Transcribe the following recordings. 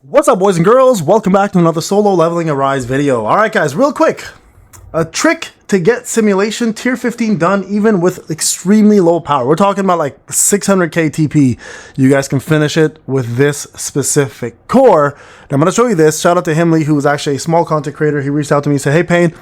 What's up, boys and girls? Welcome back to another solo leveling Arise video. Alright guys, real quick, a trick to get simulation tier 15 done even with extremely low power. We're talking about like 600k TP. You guys can finish it with this specific core. And I'm going to show you this. Shout out to Himley, who was actually a small content creator. He reached out to me and said, hey Payne,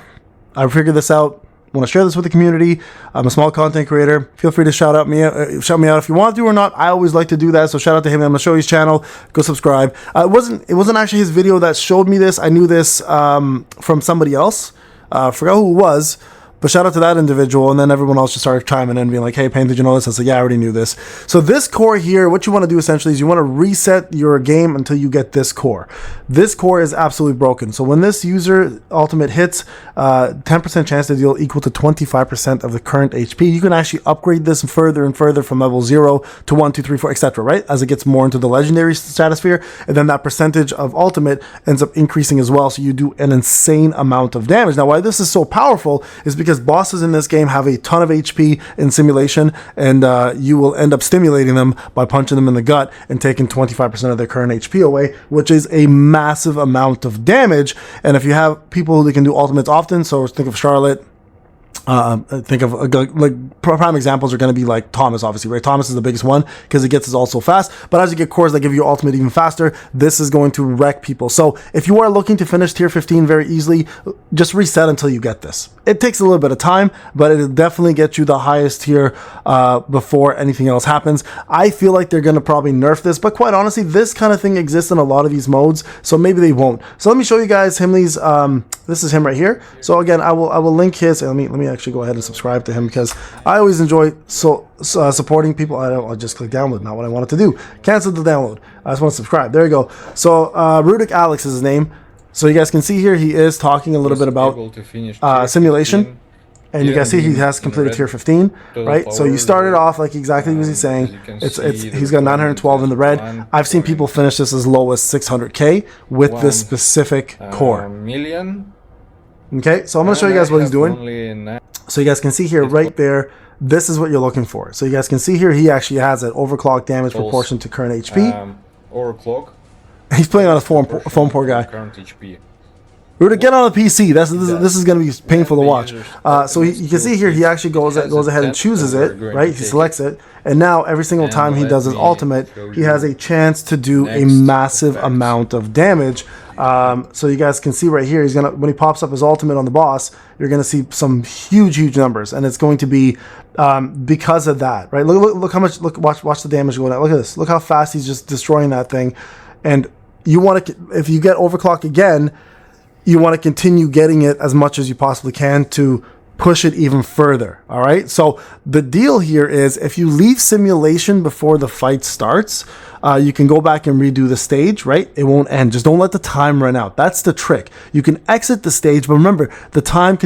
I figured this out. I want to share this with the community. I'm a small content creator. Feel free to shout me out if you want to or not. I always like to do that. So shout out to him. I'm gonna show you his channel. Go subscribe. It wasn't actually his video that showed me this. I knew this from somebody else. Forgot who it was. But shout out to that individual, and then everyone else just started chiming in, being like, hey, Payne, did you know this? I said, yeah, I already knew this. So this core here, what you want to do essentially is you want to reset your game until you get this core. This core is absolutely broken. So when this user ultimate hits, 10% chance to deal equal to 25% of the current HP. You can actually upgrade this further and further from level 0 to 1, 2, 3, 4, etc., right? As it gets more into the legendary stratosphere, and then that percentage of ultimate ends up increasing as well. So you do an insane amount of damage. Now, why this is so powerful is because bosses in this game have a ton of HP in simulation, and you will end up stimulating them by punching them in the gut and taking 25% of their current HP away, which is a massive amount of damage. And if you have people who can do ultimates often, so think of Charlotte, think of like prime examples are going to be like Thomas, obviously, right? Thomas is the biggest one because it gets his ult so fast, but as you get cores that give you ultimate even faster, this is going to wreck people. So if you are looking to finish tier 15 very easily, just reset until you get this. It takes a little bit of time, but it'll definitely get you the highest tier before anything else happens. I feel like they're going to probably nerf this, but quite honestly, this kind of thing exists in a lot of these modes, so maybe they won't. So let me show you guys Himley's, this is him right here. So again, I will link his, let me actually go ahead and subscribe to him because I always enjoy supporting people. I just click download, not what I wanted to do. Cancel the download. I just want to subscribe. There you go. So RUDIK Alex is his name. So you guys can see here he is talking a little bit about simulation, and you guys see he has completed tier 15, right? So you started off like exactly as he's saying. He's got 912 in the red. I've seen people finish this as low as 600k with this specific core. Okay, so I'm going to show you guys what he's doing. So you guys can see here right there, this is what you're looking for. So you guys can see here he actually has an overclock damage proportion to current HP. Overclock. He's playing on a phone poor guy. Current HP. Rudy, get on the PC. This is going to be painful to watch. So you can see here he actually goes ahead and chooses it, right? He selects it, and now every single time he does his ultimate, he has a chance to do a massive amount of damage. So you guys can see right here, he's gonna, when he pops up his ultimate on the boss, you're gonna see some huge numbers, and it's going to be because of that, right? Look how much. Watch the damage going out. Look at this. Look how fast he's just destroying that thing, and you want to, if you get overclock again, you want to continue getting it as much as you possibly can to push it even further. All right, so the deal here is if you leave simulation before the fight starts, you can go back and redo the stage, right? It won't end. Just don't let the time run out. That's the trick. You can exit the stage, but remember, the time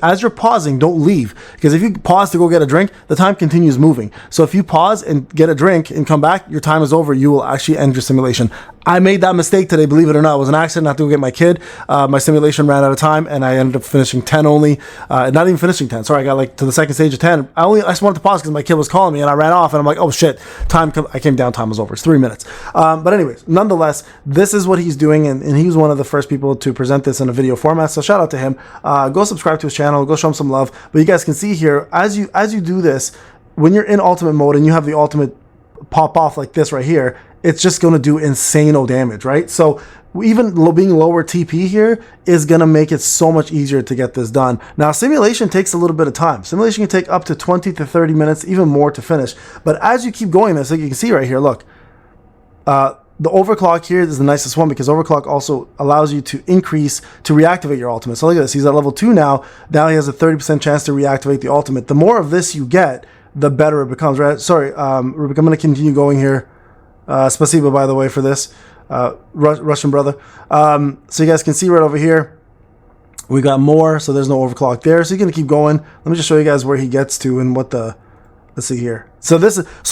as you're pausing, don't leave, because if you pause to go get a drink, the time continues moving. So if you pause and get a drink and come back, your time is over. You will actually end your simulation. I made that mistake today, believe it or not. It was an accident. I had to go get my kid. My simulation ran out of time, and I ended up finishing 10 only. Not even finishing 10. Sorry, I got like to the second stage of 10. I just wanted to pause because my kid was calling me, and I ran off, and I'm like, oh shit, I came down, time was over. It's 3 minutes. But anyways, nonetheless, this is what he's doing, and he was one of the first people to present this in a video format. So shout out to him. Go subscribe to his channel. Go show him some love. But you guys can see here, as you do this, when you're in ultimate mode and you have the ultimate pop off like this right here, it's just going to do insane damage, right? So even being lower TP here is going to make it so much easier to get this done. Now, simulation takes a little bit of time. Simulation can take up to 20 to 30 minutes, even more to finish. But as you keep going this, like you can see right here, look, the overclock here is the nicest one because overclock also allows you to reactivate your ultimate. So look at this, he's at level 2 now. Now he has a 30% chance to reactivate the ultimate. The more of this you get, the better it becomes, right? Sorry, Rubik, I'm going to continue going here. Spasiba, by the way, for this, Russian brother. So you guys can see right over here, we got more, so there's no overclock there. So you're going to keep going. Let me just show you guys where he gets to and what the, let's see here. So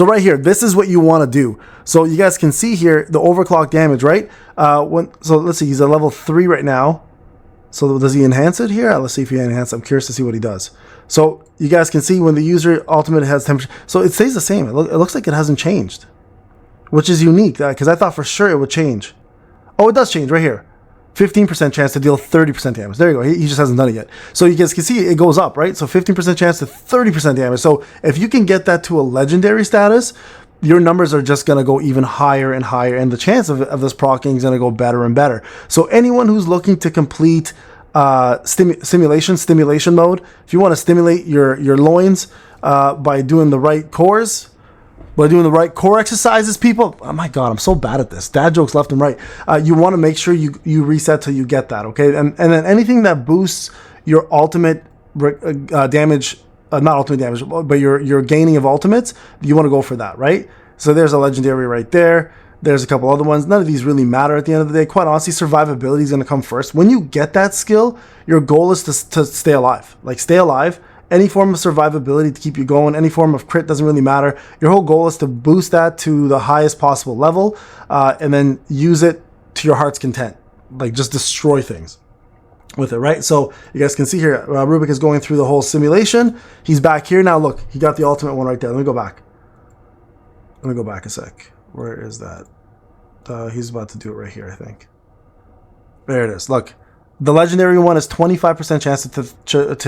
right here, this is what you want to do. So you guys can see here the overclock damage, right? So let's see, he's at level 3 right now. So does he enhance it here? Let's see if he enhances. I'm curious to see what he does. So you guys can see when the user ultimate has temperature, so it stays the same. It looks like it hasn't changed, which is unique because I thought for sure it would change. Oh, it does change right here. 15% chance to deal 30% damage. There you go. He just hasn't done it yet. So you guys can see it goes up, right? So 15% chance to 30% damage. So if you can get that to a legendary status, your numbers are just going to go even higher and higher, and the chance of this proccing is going to go better and better. So anyone who's looking to complete stimulation mode, if you want to stimulate your loins by doing the right cores, by doing the right core exercises, people, oh my God, I'm so bad at this. Dad jokes left and right. You want to make sure you reset till you get that, okay? And then anything that boosts your ultimate damage, not ultimate damage, but your gaining of ultimates, you want to go for that, right? So there's a legendary right there. There's a couple other ones. None of these really matter at the end of the day. Quite honestly, survivability is going to come first. When you get that skill, your goal is to stay alive. Like, stay alive. Any form of survivability to keep you going, any form of crit doesn't really matter. Your whole goal is to boost that to the highest possible level, and then use it to your heart's content. Like, just destroy things with it, right? So you guys can see here, RUDIK is going through the whole simulation. He's back here now. Look, he got the ultimate one right there. Let me go back. Let me go back a sec. Where is that? He's about to do it right here, I think. There it is. Look. The legendary one is 25% chance to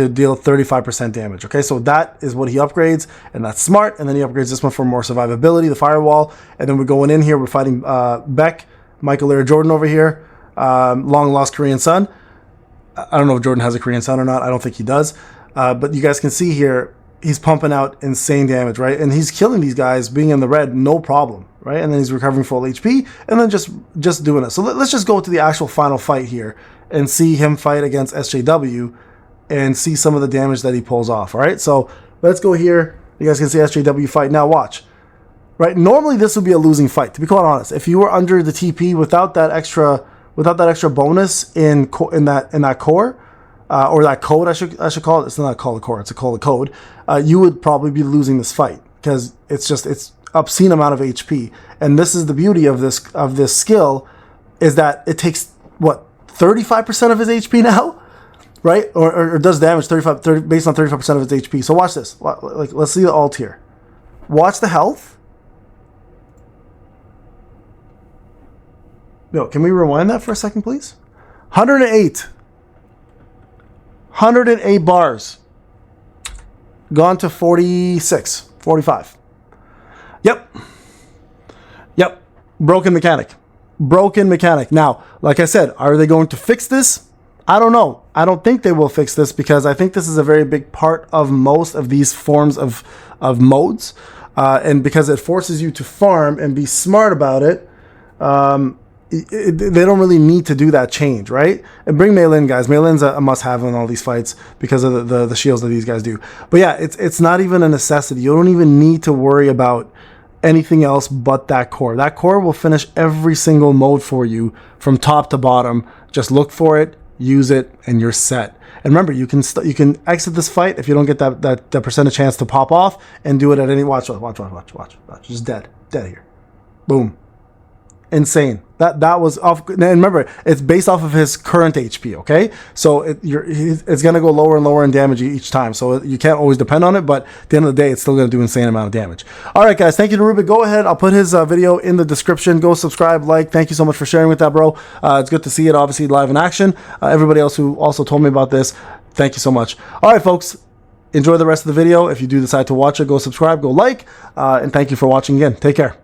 deal 35% damage. Okay, so that is what he upgrades, and that's smart. And then he upgrades this one for more survivability, the firewall. And then we're going in here. We're fighting Beck, Michael Air Jordan over here, long lost Korean son. I don't know if Jordan has a Korean son or not. I don't think he does. But you guys can see here, he's pumping out insane damage, right? And he's killing these guys, being in the red, no problem, right? And then he's recovering full HP, and then just doing it. So let's just go to the actual final fight here and see him fight against SJW and see some of the damage that he pulls off. All right, so let's go here. You guys can see SJW fight. Now watch. Right, normally this would be a losing fight, to be quite honest. If you were under the TP without that extra bonus in that core, or that code, I should call it. It's not called a core. It's called a code. You would probably be losing this fight because it's obscene amount of HP. And this is the beauty of this skill, is that it takes what, 35% of his HP now, right? Or does damage 30 based on 35% of its HP. So watch this. Like, let's see the ult here. Watch the health. Yo, can we rewind that for a second, please? 108 bars. Gone to 46, 45. Yep. Broken mechanic. Now, like I said, are they going to fix this? I don't know. I don't think they will fix this, because I think this is a very big part of most of these forms of modes. And because it forces you to farm and be smart about it, they don't really need to do that change, right? And bring Meilin, guys. Meilin's a must-have in all these fights because of the shields that these guys do. But yeah, it's not even a necessity. You don't even need to worry about anything else but that core. That core will finish every single mode for you from top to bottom. Just look for it, use it, and you're set. And remember, you can exit this fight if you don't get that percentage chance to pop off, and do it at any watch. Just dead here. Boom. Insane. That was off. And remember, it's based off of his current HP. Okay, so it's gonna go lower and lower in damage each time. So you can't always depend on it, but at the end of the day, it's still gonna do insane amount of damage. All right, guys. Thank you to RUDIK. Go ahead. I'll put his video in the description. Go subscribe, like. Thank you so much for sharing with that, bro. It's good to see it, obviously, live in action. Everybody else who also told me about this, thank you so much. All right, folks. Enjoy the rest of the video. If you do decide to watch it, go subscribe, go like, and thank you for watching again. Take care.